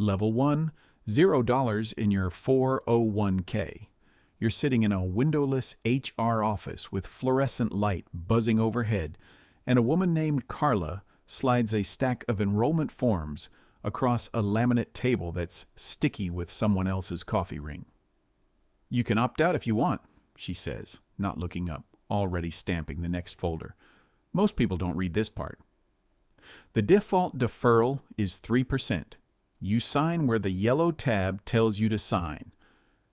Level 1, $0 in your 401k. You're sitting in a windowless HR office with fluorescent light buzzing overhead, and a woman named Carla slides a stack of enrollment forms across a laminate table that's sticky with someone else's coffee ring. "You can opt out if you want," she says, not looking up, already stamping the next folder. Most people don't read this part. The default deferral is 3%. You sign where the yellow tab tells you to sign.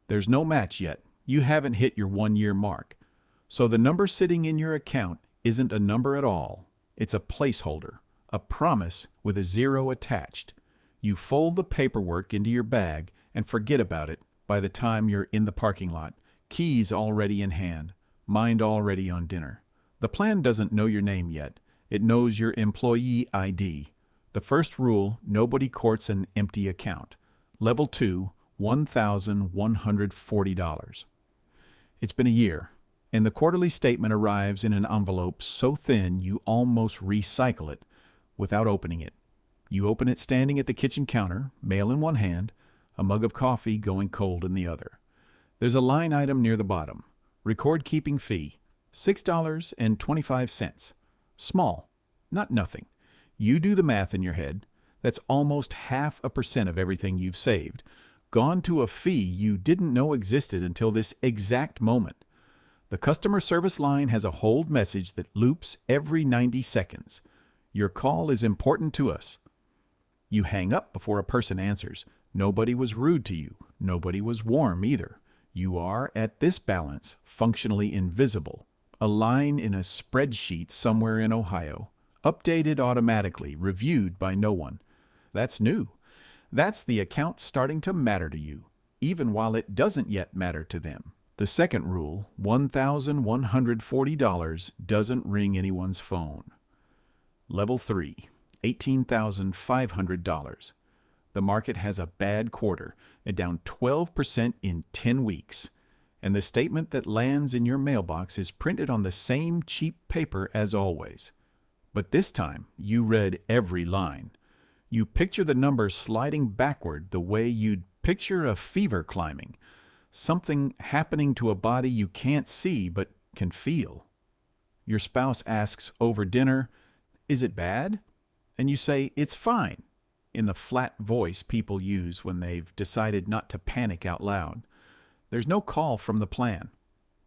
There's no match yet. You haven't hit your 1-year mark. So the number sitting in your account isn't a number at all. It's a placeholder, a promise with a 0 attached. You fold the paperwork into your bag and forget about it by the time you're in the parking lot, keys already in hand, mind already on dinner. The plan doesn't know your name yet. It knows your employee ID. The first rule, nobody courts an empty account. Level 2, $1,140. It's been a year, and the quarterly statement arrives in an envelope so thin you almost recycle it without opening it. You open it standing at the kitchen counter, mail in one hand, a mug of coffee going cold in the other. There's a line item near the bottom. Record keeping fee, $6.25. Small, not nothing. You do the math in your head. That's almost 0.5% of everything you've saved, gone to a fee you didn't know existed until this exact moment. The customer service line has a hold message that loops every 90 seconds. Your call is important to us. You hang up before a person answers. Nobody was rude to you. Nobody was warm either. You are, at this balance, functionally invisible. A line in a spreadsheet somewhere in Ohio. Updated automatically, reviewed by no one. That's new. That's the account starting to matter to you, even while it doesn't yet matter to them. The second rule, $1,140, doesn't ring anyone's phone. Level 3, $18,500. The market has a bad quarter, and down 12% in 10 weeks. And the statement that lands in your mailbox is printed on the same cheap paper as always. But this time, you read every line. You picture the number sliding backward the way you'd picture a fever climbing, something happening to a body you can't see but can feel. Your spouse asks over dinner, "Is it bad?" And you say, "It's fine," in the flat voice people use when they've decided not to panic out loud. There's no call from the plan,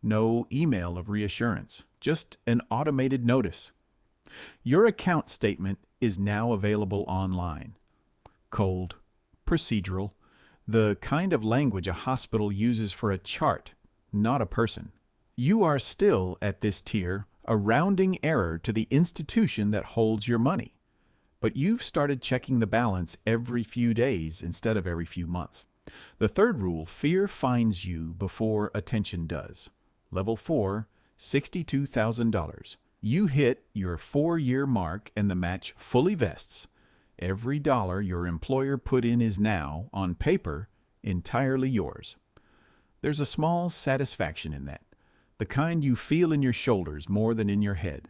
no email of reassurance, just an automated notice. Your account statement is now available online. Cold, procedural, the kind of language a hospital uses for a chart, not a person. You are still, at this tier, a rounding error to the institution that holds your money. But you've started checking the balance every few days instead of every few months. The third rule, fear finds you before attention does. Level 4, $62,000. You hit your 4-year mark and the match fully vests. Every dollar your employer put in is now, on paper, entirely yours. There's a small satisfaction in that, the kind you feel in your shoulders more than in your head.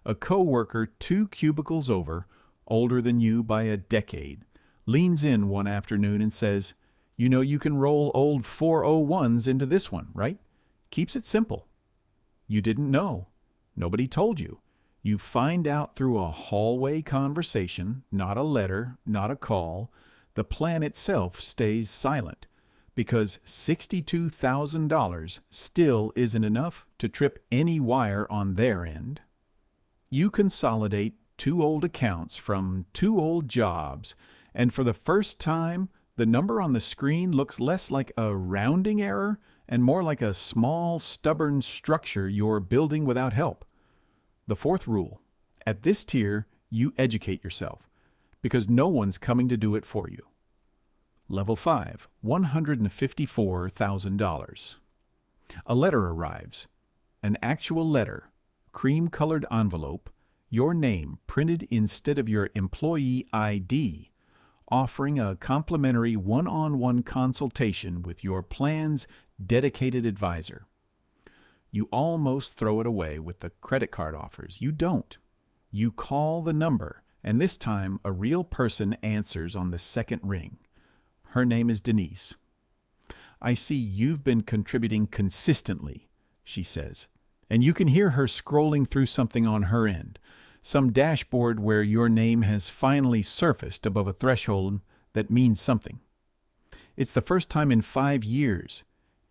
A coworker 2 cubicles over, older than you by a decade, leans in one afternoon and says, "You know you can roll old 401s into this one, right? Keeps it simple." You didn't know. Nobody told you. You find out through a hallway conversation, not a letter, not a call. The plan itself stays silent because $62,000 still isn't enough to trip any wire on their end. You consolidate 2 old accounts from 2 old jobs, and for the first time, the number on the screen looks less like a rounding error and more like a small, stubborn structure you're building without help. The fourth rule, at this tier, you educate yourself, because no one's coming to do it for you. Level 5, $154,000. A letter arrives, an actual letter, cream-colored envelope, your name printed instead of your employee ID, offering a complimentary one-on-one consultation with your plan's dedicated advisor. You almost throw it away with the credit card offers. You don't. You call the number and this time a real person answers on the second ring. Her name is Denise. "I see you've been contributing consistently," she says, and you can hear her scrolling through something on her end, some dashboard where your name has finally surfaced above a threshold that means something. It's the first time in 5 years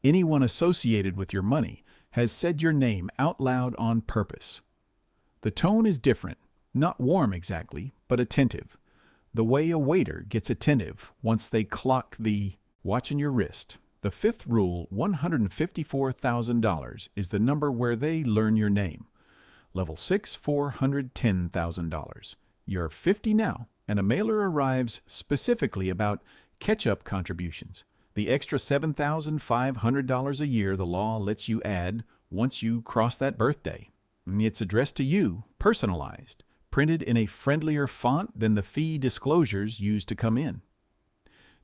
anyone associated with your money has said your name out loud on purpose. The tone is different, not warm exactly, but attentive, the way a waiter gets attentive once they clock the watch on your wrist. The fifth rule, $154,000, is the number where they learn your name. Level 6, $410,000. You're 50 now, and a mailer arrives specifically about catch-up contributions. The extra $7,500 a year the law lets you add once you cross that birthday. It's addressed to you, personalized, printed in a friendlier font than the fee disclosures used to come in.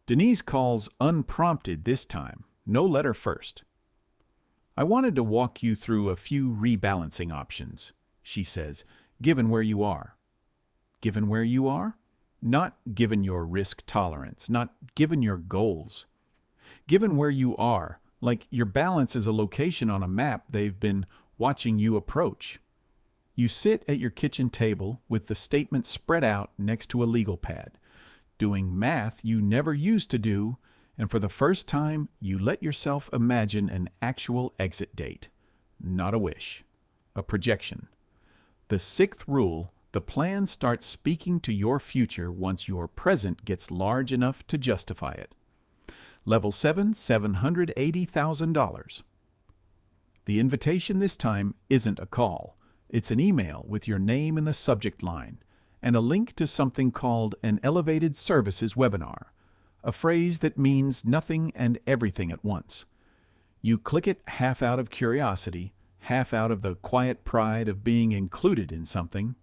Denise calls unprompted this time, no letter first. "I wanted to walk you through a few rebalancing options," she says, "given where you are." Given where you are? Not given your risk tolerance, not given your goals. Given where you are, like your balance is a location on a map they've been watching you approach. You sit at your kitchen table with the statement spread out next to a legal pad, doing math you never used to do, and for the first time you let yourself imagine an actual exit date. Not a wish. A projection. The sixth rule, the plan starts speaking to your future once your present gets large enough to justify it. Level 7, $780,000. The invitation this time isn't a call. It's an email with your name in the subject line and a link to something called an Elevated Services webinar, a phrase that means nothing and everything at once. You click it half out of curiosity, half out of the quiet pride of being included in something.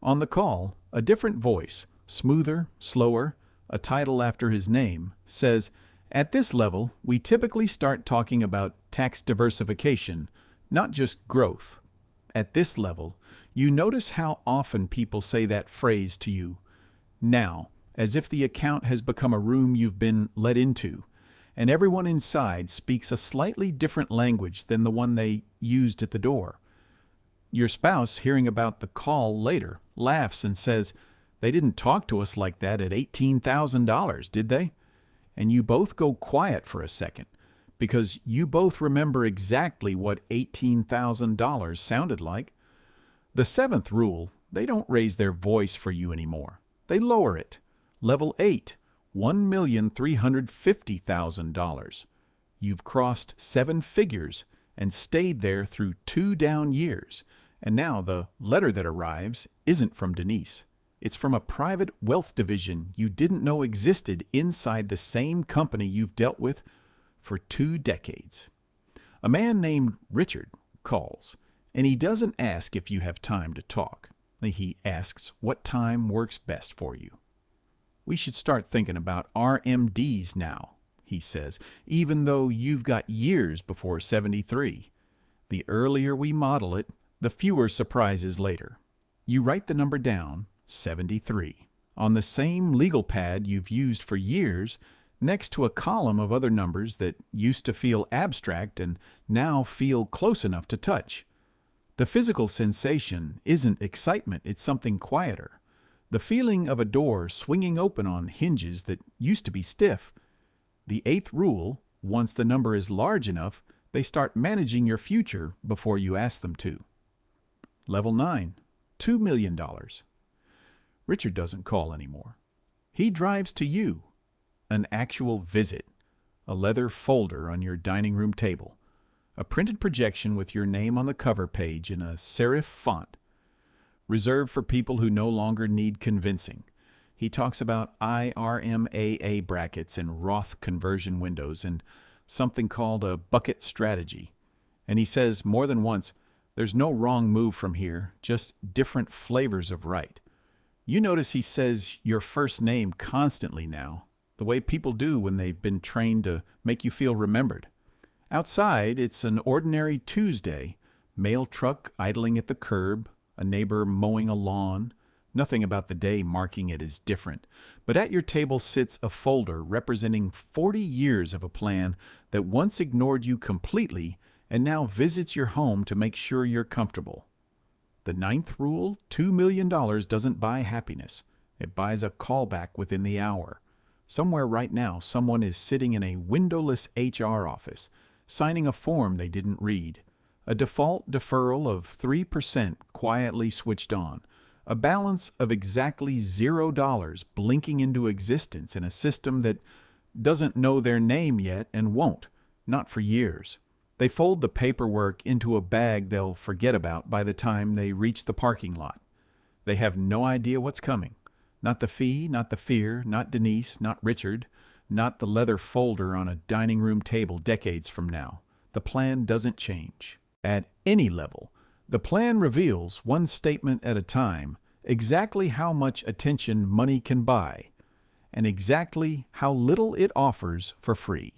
On the call, a different voice, smoother, slower, a title after his name, says, "At this level, we typically start talking about tax diversification, not just growth. At this level, you notice how often people say that phrase to you now, as if the account has become a room you've been let into, and everyone inside speaks a slightly different language than the one they used at the door. Your spouse, hearing about the call later, laughs and says, "They didn't talk to us like that at $18,000, did they?" And you both go quiet for a second, because you both remember exactly what $18,000 sounded like. The seventh rule, they don't raise their voice for you anymore. They lower it. Level 8, $1,350,000. You've crossed 7 figures and stayed there through 2 down years. And now the letter that arrives isn't from Denise. It's from a private wealth division you didn't know existed inside the same company you've dealt with for 2 decades. A man named Richard calls, and he doesn't ask if you have time to talk. He asks what time works best for you. "We should start thinking about RMDs now," he says, "even though you've got years before 73. The earlier we model it, the fewer surprises later." You write the number down, 73, on the same legal pad you've used for years, next to a column of other numbers that used to feel abstract and now feel close enough to touch. The physical sensation isn't excitement, it's something quieter. The feeling of a door swinging open on hinges that used to be stiff. The 8th rule, once the number is large enough, they start managing your future before you ask them to. Level 9, $2 million. Richard doesn't call anymore. He drives to you. An actual visit. A leather folder on your dining room table. A printed projection with your name on the cover page in a serif font. Reserved for people who no longer need convincing. He talks about IRMAA brackets and Roth conversion windows and something called a bucket strategy. And he says more than once, "There's no wrong move from here, just different flavors of right." You notice he says your first name constantly now, the way people do when they've been trained to make you feel remembered. Outside, it's an ordinary Tuesday, mail truck idling at the curb, a neighbor mowing a lawn, Nothing about the day marking it is different, but at your table sits a folder representing 40 years of a plan that once ignored you completely and now visits your home to make sure you're comfortable. The ninth rule, $2 million doesn't buy happiness. It buys a callback within the hour. Somewhere right now, someone is sitting in a windowless HR office, signing a form they didn't read. A default deferral of 3% quietly switched on. A balance of exactly $0 blinking into existence in a system that doesn't know their name yet and won't, not for years. They fold the paperwork into a bag they'll forget about by the time they reach the parking lot. They have no idea what's coming. Not the fee, not the fear, not Denise, not Richard, not the leather folder on a dining room table decades from now. The plan doesn't change. At any level, the plan reveals, one statement at a time, exactly how much attention money can buy, and exactly how little it offers for free.